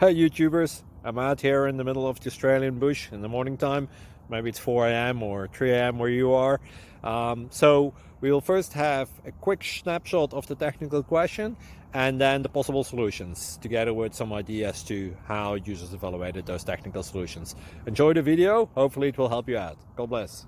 Hey YouTubers, I'm out here in the middle of the Australian bush in the morning time. Maybe it's 4 a.m. or 3 a.m. where you are. So we'll first have a quick snapshot of the technical question and then the possible solutions, together with some ideas to how users evaluated those technical solutions. Enjoy the video, hopefully it will help you out. God bless.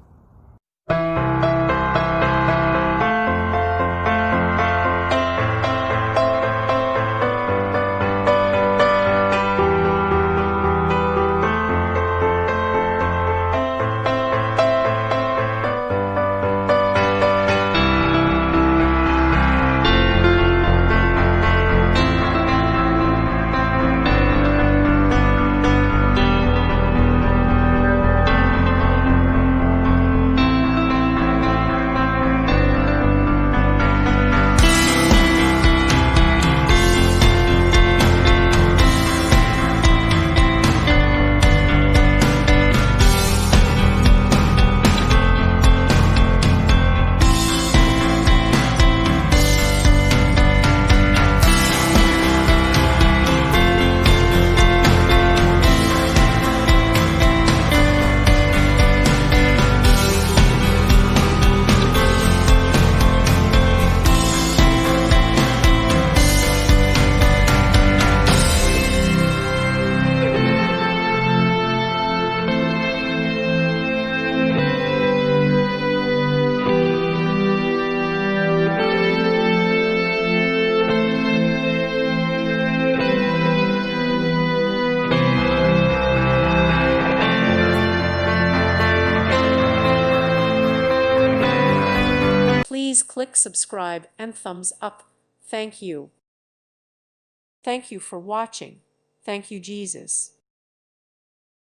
Please click subscribe and thumbs up. Thank you. Thank you for watching. Thank you, Jesus.